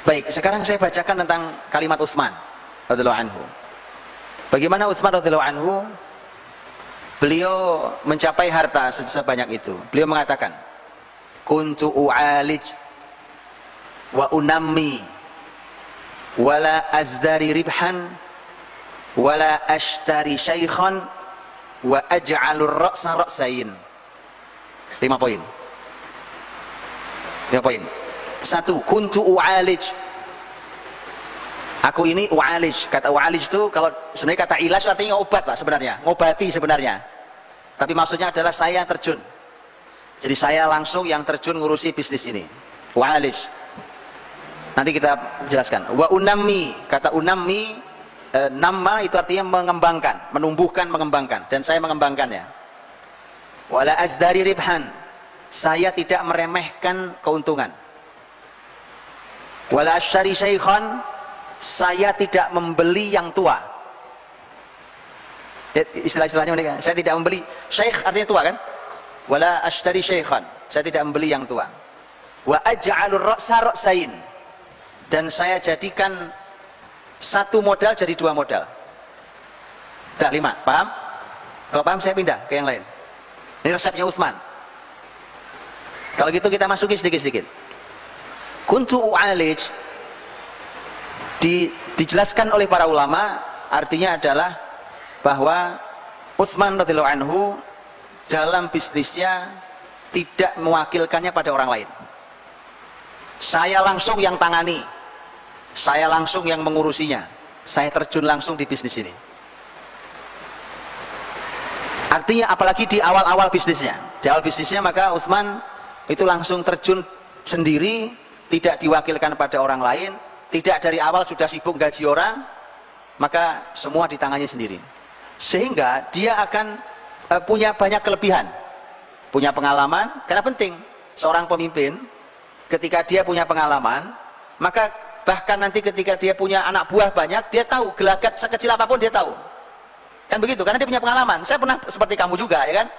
Baik, sekarang saya bacakan tentang kalimat Utsman radhiyallahu anhu. Bagaimana Utsman radhiyallahu anhu beliau mencapai harta sebanyak itu. Beliau mengatakan, kuntu u'alij wa unammi wala azdari ribhan wala ashtari syaikhan wa aj'alur ra'sa ra'sain. 5 poin. 5 poin. 1. Kuntu u'alij. Aku ini u'alij. Kata u'alij itu kalau sebenarnya kata ilaj artinya obat Pak sebenarnya, ngobati sebenarnya. Tapi maksudnya adalah saya terjun. Jadi saya langsung yang terjun ngurusi bisnis ini. U'alij. Nanti kita jelaskan. Wa unammi. Kata unammi, nama itu artinya mengembangkan, menumbuhkan, mengembangkan. Dan saya mengembangkannya. Wala azdari ribhan. Saya tidak meremehkan keuntungan. Wala asyari syaikhan. Saya tidak membeli yang tua. Istilah-istilahnya mereka. Saya tidak membeli. Syaikh artinya tua kan? Wala ashtari syaikhan. Saya tidak membeli yang tua. Wa aj'alur ra'sa ra'sain. Dan saya jadikan satu modal jadi 2 modal. Dah 5, paham? Kalau paham saya pindah ke yang lain. Ini resepnya Utsman. Kalau gitu kita masuki sedikit-sedikit. Kuntu u'alij dijelaskan oleh para ulama, artinya adalah bahwa Utsman radhiyallahu anhu dalam bisnisnya tidak mewakilkannya pada orang lain. Saya langsung yang tangani, saya langsung yang mengurusinya, saya terjun langsung di bisnis ini. Artinya apalagi di awal-awal bisnisnya, maka Utsman itu langsung terjun sendiri, tidak diwakilkan pada orang lain, tidak dari awal sudah sibuk gaji orang, maka semua di tangannya sendiri. Sehingga dia akan punya banyak kelebihan, punya pengalaman. Karena penting seorang pemimpin ketika dia punya pengalaman, maka bahkan nanti ketika dia punya anak buah banyak, dia tahu gelagat sekecil apapun dia tahu. Kan begitu, karena dia punya pengalaman. Saya pernah seperti kamu juga, ya kan?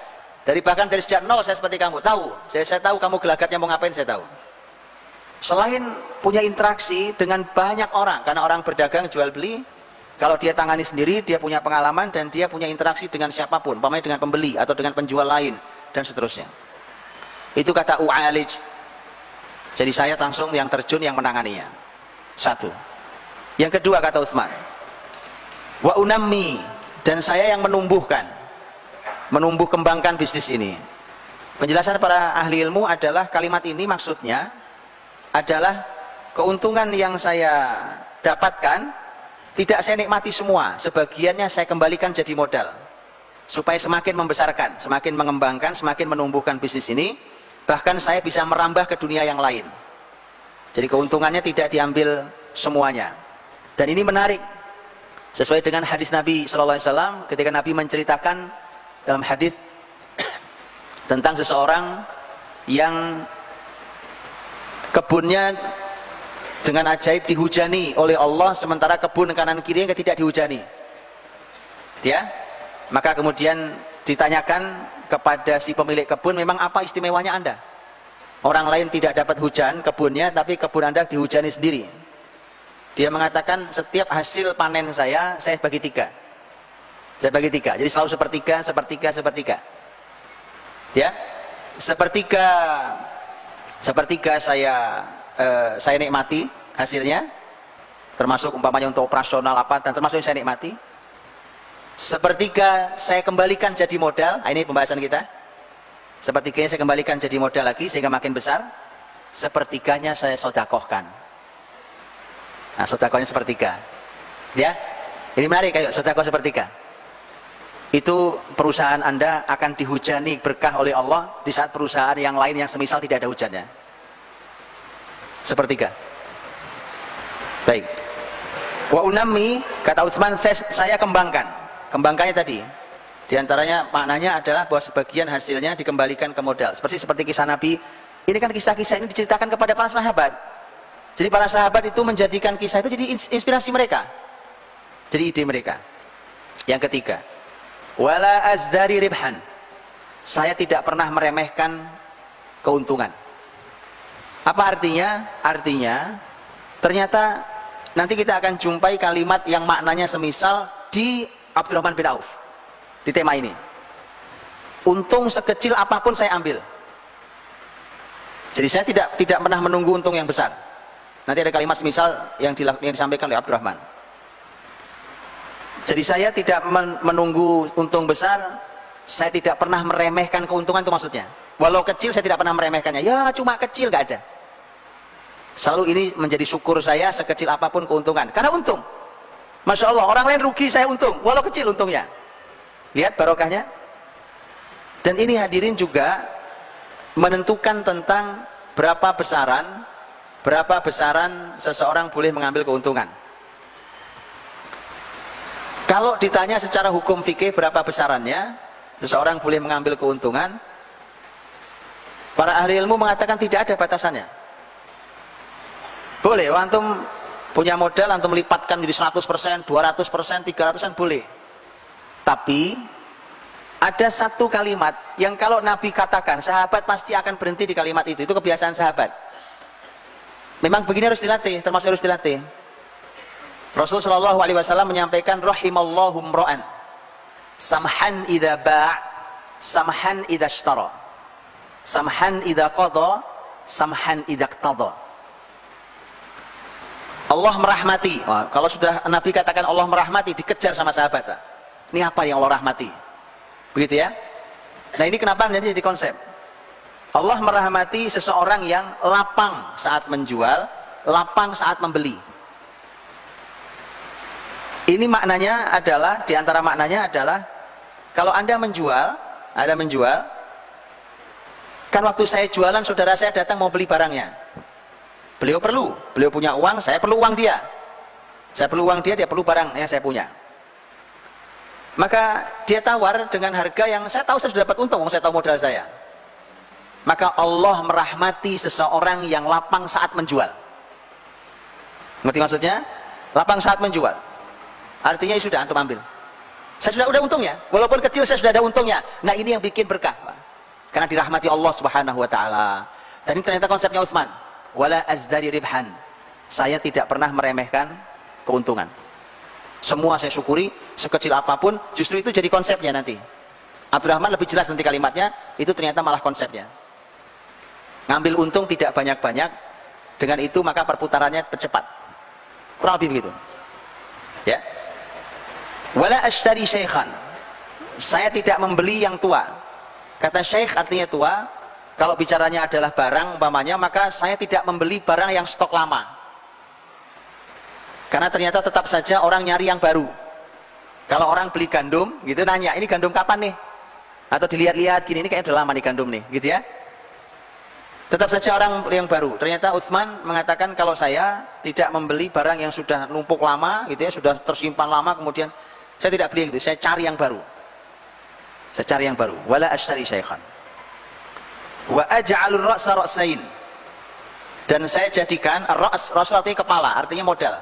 Bahkan dari sejak nol saya seperti kamu, tahu. Saya tahu kamu gelagatnya mau ngapain, saya tahu. Selain punya interaksi dengan banyak orang, karena orang berdagang jual beli, kalau dia tangani sendiri, dia punya pengalaman dan dia punya interaksi dengan siapapun, umpamanya dengan pembeli atau dengan penjual lain dan seterusnya. Itu kata u'alij. Jadi saya langsung yang terjun, yang menanganinya. 1. Yang kedua kata Utsman, wa unammi, dan saya yang menumbuh kembangkan bisnis ini. Penjelasan para ahli ilmu adalah kalimat ini maksudnya adalah keuntungan yang saya dapatkan tidak saya nikmati semua, sebagiannya saya kembalikan jadi modal supaya semakin membesarkan, semakin mengembangkan, semakin menumbuhkan bisnis ini, bahkan saya bisa merambah ke dunia yang lain. Jadi keuntungannya tidak diambil semuanya. Dan ini menarik sesuai dengan hadis Nabi SAW ketika Nabi menceritakan dalam hadis tentang seseorang yang kebunnya dengan ajaib dihujani oleh Allah, sementara kebun kanan kirinya tidak dihujani. Ya, maka kemudian ditanyakan kepada si pemilik kebun, memang apa istimewanya Anda? Orang lain tidak dapat hujan kebunnya, tapi kebun Anda dihujani sendiri. Dia mengatakan setiap hasil panen saya bagi 3. Saya bagi 3. Jadi selalu sepertiga. Ya, sepertiga saya nikmati hasilnya, termasuk umpamanya untuk operasional apa, dan termasuk yang saya nikmati. Sepertiga saya kembalikan jadi modal. Nah, ini pembahasan kita. Sepertiganya saya kembalikan jadi modal lagi sehingga makin besar. Sepertiganya saya sedekahkan. Nah, sedekahnya sepertiga. Ya, ini menarik, kayak sedekah sepertiga. Itu perusahaan Anda akan dihujani berkah oleh Allah di saat perusahaan yang lain yang semisal tidak ada hujannya. Sepertiga. Baik. Wa unammi, kata Utsman, saya kembangkan. Kembangkannya tadi, di antaranya maknanya adalah bahwa sebagian hasilnya dikembalikan ke modal. Seperti kisah Nabi. Ini kan kisah-kisah ini diceritakan kepada para sahabat. Jadi para sahabat itu menjadikan kisah itu jadi inspirasi mereka, jadi ide mereka. Yang ketiga, wala azdari ribhan. Saya tidak pernah meremehkan keuntungan. Apa artinya? Artinya Ternyata nanti kita akan jumpai kalimat yang maknanya semisal di Abdurrahman bin Auf di tema ini. Untung sekecil apapun saya ambil. Jadi saya tidak pernah menunggu untung yang besar. Nanti ada kalimat semisal yang disampaikan oleh Abdurrahman. Jadi saya tidak menunggu untung besar, saya tidak pernah meremehkan keuntungan, itu maksudnya. Walau kecil saya tidak pernah meremehkannya. Ya cuma kecil, gak ada. Selalu ini menjadi syukur saya, sekecil apapun keuntungan. Karena untung. Masya Allah, orang lain rugi, saya untung. Walau kecil untungnya. Lihat barokahnya. Dan ini hadirin juga menentukan tentang berapa besaran seseorang boleh mengambil keuntungan. Kalau ditanya secara hukum fikih berapa besarannya seseorang boleh mengambil keuntungan, para ahli ilmu mengatakan tidak ada batasannya. Boleh, antum punya modal, antum melipatkan jadi 100%, 200%, 300% boleh. Tapi ada satu kalimat yang kalau Nabi katakan, sahabat pasti akan berhenti di kalimat itu. Itu kebiasaan sahabat. Memang begini harus dilatih, termasuk harus dilatih. Rasulullah SAW menyampaikan, rahimallahu mra'an samhan idza ba', samhan idza ishtara, samhan idza qada, samhan idza iqtada. Allah merahmati. Wah, kalau sudah Nabi katakan Allah merahmati, dikejar sama sahabat. Ini apa yang Allah rahmati? Begitu ya. Nah ini kenapa nanti jadi konsep. Allah merahmati seseorang yang lapang saat menjual, lapang saat membeli. Ini maknanya adalah, diantara maknanya adalah, kalau Anda menjual, kan waktu saya jualan, saudara saya datang mau beli barangnya. Beliau punya uang, saya perlu uang dia. Saya perlu uang dia perlu barang yang saya punya. Maka dia tawar dengan harga yang saya tahu saya sudah dapat untung, saya tahu modal saya. Maka Allah merahmati seseorang yang lapang saat menjual. Ngerti maksudnya? Lapang saat menjual. Artinya sudah antum ambil. Saya sudah untungnya, walaupun kecil saya sudah ada untungnya. Nah ini yang bikin berkah, Pak. Karena dirahmati Allah Subhanahu wa taala. Dan ini ternyata konsepnya Utsman. Wala azdari ribhan. Saya tidak pernah meremehkan keuntungan. Semua saya syukuri, sekecil apapun, justru itu jadi konsepnya nanti. Abdurrahman lebih jelas nanti kalimatnya, itu ternyata malah konsepnya. Ngambil untung tidak banyak-banyak, dengan itu maka perputarannya tercepat. Kurang lebih begitu. Ya. Wala ashtari syaikhan. Saya tidak membeli yang tua. Kata syaikh artinya tua. Kalau bicaranya adalah barang umpamanya, maka saya tidak membeli barang yang stok lama. Karena ternyata tetap saja orang nyari yang baru. Kalau orang beli gandum, gitu nanya, ini gandum kapan nih? Atau dilihat-lihat gini, ini kayaknya udah lama nih gandum nih, gitu ya. Tetap saja orang yang baru. Ternyata Utsman mengatakan kalau saya tidak membeli barang yang sudah numpuk lama, gitu ya, sudah tersimpan lama, kemudian saya tidak beli gitu, saya cari yang baru. Saya cari yang baru. Wala ashtari syaikhan. Wa aj'alur ra'sa ra'sain. Dan saya jadikan ra's artinya kepala, artinya modal.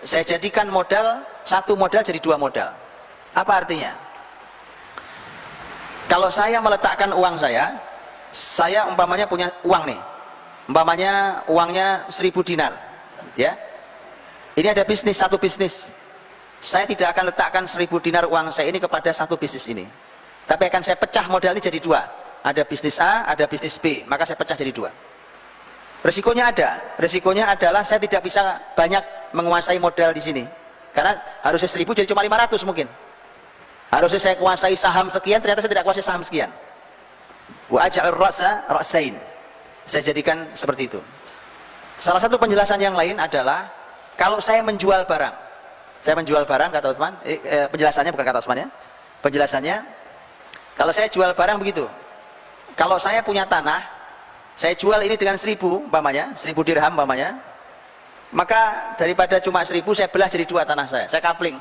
Saya jadikan modal, satu modal jadi dua modal. Apa artinya? Kalau saya meletakkan uang saya umpamanya punya uang nih. Umpamanya uangnya 1000 dinar, ya. Ini ada bisnis, satu bisnis. Saya tidak akan letakkan 1000 dinar uang saya ini kepada satu bisnis ini. Tapi akan saya pecah modal ini jadi dua. Ada bisnis A, ada bisnis B, maka saya pecah jadi dua. Resikonya ada. Resikonya adalah saya tidak bisa banyak menguasai modal di sini. Karena harusnya 1000 jadi cuma 500 mungkin. Harusnya saya kuasai saham sekian, ternyata saya tidak kuasai saham sekian. Wa aj'alur ra'sa ra'sain. Saya jadikan seperti itu. Salah satu penjelasan yang lain adalah kalau saya menjual barang. Saya menjual barang, kata Utsman, penjelasannya bukan kata Utsman ya. Penjelasannya, kalau saya jual barang begitu. Kalau saya punya tanah, saya jual ini dengan 1000 umpamanya, 1000 dirham umpamanya. Maka daripada cuma 1000 saya belah jadi dua tanah saya kapling.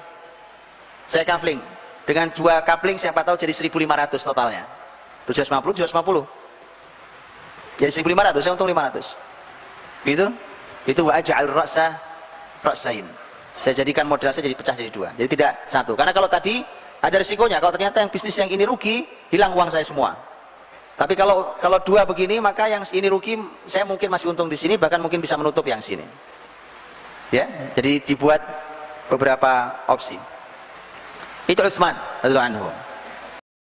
Saya kafling. Dengan dua kapling siapa tahu jadi 1500 totalnya. 750. Jadi 1500, saya untung 500. Gitu. Itu wa aj'alur ra'sa ra'sain. Saya jadikan modal saya jadi pecah jadi dua. Jadi tidak satu. Karena kalau tadi ada risikonya, kalau ternyata yang bisnis yang ini rugi, hilang uang saya semua. Tapi kalau dua begini, maka yang ini rugi, saya mungkin masih untung di sini, bahkan mungkin bisa menutup yang sini. Ya, jadi dibuat beberapa opsi. Itu Utsman radhiyallahu anhu.